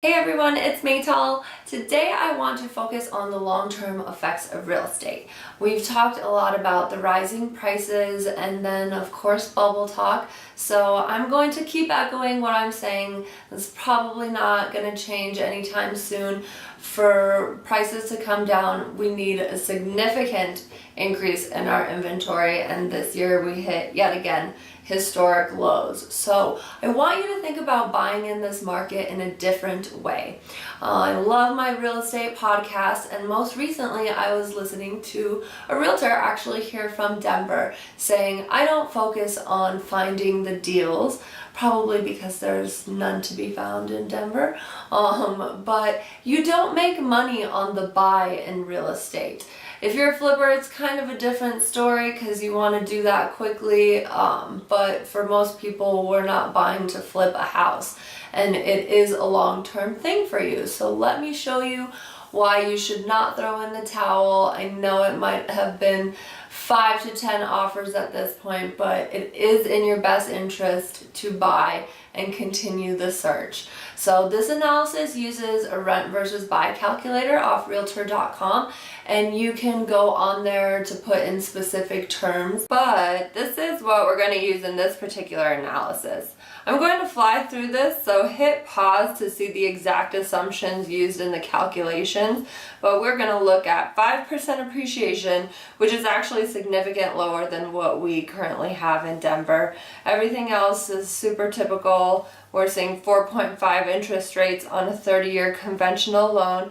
Hey everyone, it's Maytal. Today I want to focus on the long-term effects of real estate. We've talked a lot about the rising prices and then of course bubble talk, so I'm going to keep echoing what I'm saying. It's probably not going to change anytime soon. For prices to come down, we need a significant increase in our inventory, and this year we hit yet again historic lows. So I want you to think about buying in this market in a different way. I love my real estate podcast, and most recently I was listening to a realtor actually here from Denver saying, I don't focus on finding the deals, probably because there's none to be found in Denver, but you don't make money on the buy in real estate. If you're a flipper, it's kind of a different story because you want to do that quickly, but for most people, we're not buying to flip a house, and it is a long-term thing for you. So let me show you why you should not throw in the towel. I know it might have been 5 to 10 offers at this point, but it is in your best interest to buy and continue the search. So this analysis uses a rent versus buy calculator off realtor.com, and you can go on there to put in specific terms, but this is what we're going to use in this particular analysis. I'm going to fly through this, so hit pause to see the exact assumptions used in the calculations, but we're going to look at 5% appreciation, which is actually significantly lower than what we currently have in Denver. Everything else is super typical. We're seeing 4.5 interest rates on a 30-year conventional loan.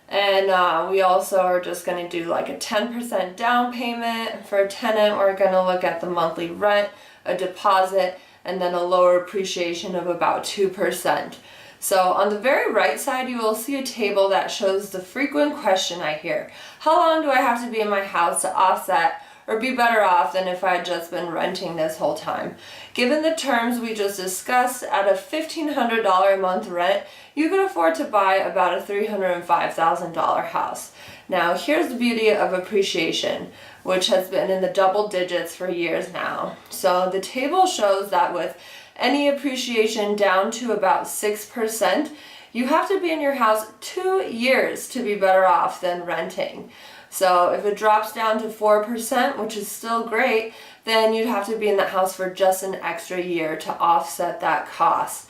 And we also are just going to do like a 10% down payment. For a tenant, we're going to look at the monthly rent, a deposit, and then a lower appreciation of about 2%. So on the very right side, you will see a table that shows the frequent question I hear. How long do I have to be in my house to offset or be better off than if I had just been renting this whole time? Given the terms we just discussed, at a $1,500 a month rent, you can afford to buy about a $305,000 house. Now, here's the beauty of appreciation, which has been in the double digits for years now. So the table shows that with any appreciation down to about 6%, you have to be in your house 2 years to be better off than renting. So if it drops down to 4%, which is still great, then you'd have to be in that house for just an extra year to offset that cost.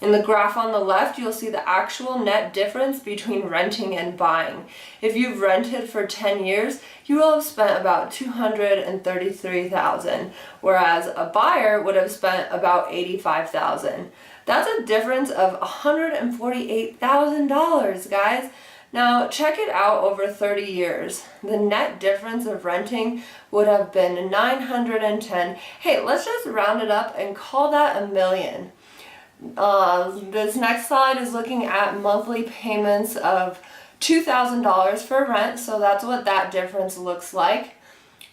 In the graph on the left, you'll see the actual net difference between renting and buying. If you've rented for 10 years, you will have spent about $233,000, whereas a buyer would have spent about $85,000. That's a difference of $148,000, guys. Now, check it out over 30 years. The net difference of renting would have been $910,000. Hey, let's just round it up and call that $1 million. This next slide is looking at monthly payments of $2,000 for rent, so that's what that difference looks like.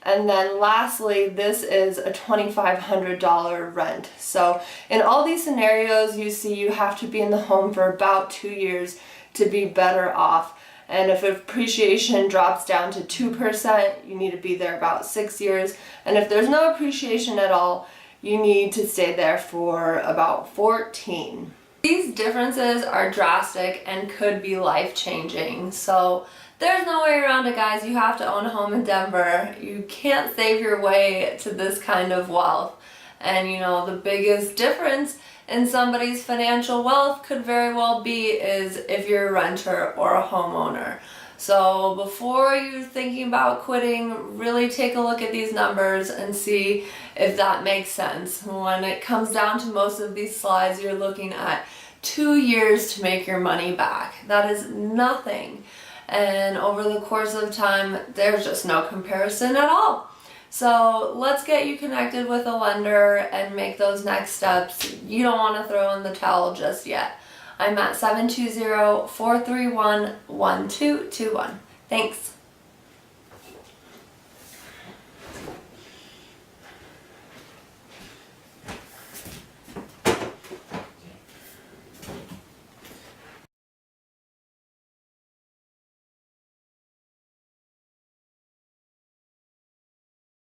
And then lastly, this is a $2,500 rent. So in all these scenarios, you see you have to be in the home for about 2 years to be better off. And if appreciation drops down to 2%, you need to be there about 6 years. And if there's no appreciation at all, you need to stay there for about 14. These differences are drastic and could be life-changing. So there's no way around it, guys. You have to own a home in Denver. You can't save your way to this kind of wealth. And you know, the biggest difference in somebody's financial wealth could very well be is if you're a renter or a homeowner. So before you're thinking about quitting, really take a look at these numbers and see if that makes sense. When it comes down to most of these slides, you're looking at 2 years to make your money back. That is nothing. And over the course of time, there's just no comparison at all. So let's get you connected with a lender and make those next steps. You don't want to throw in the towel just yet. I'm at 720-431-1221. Thanks.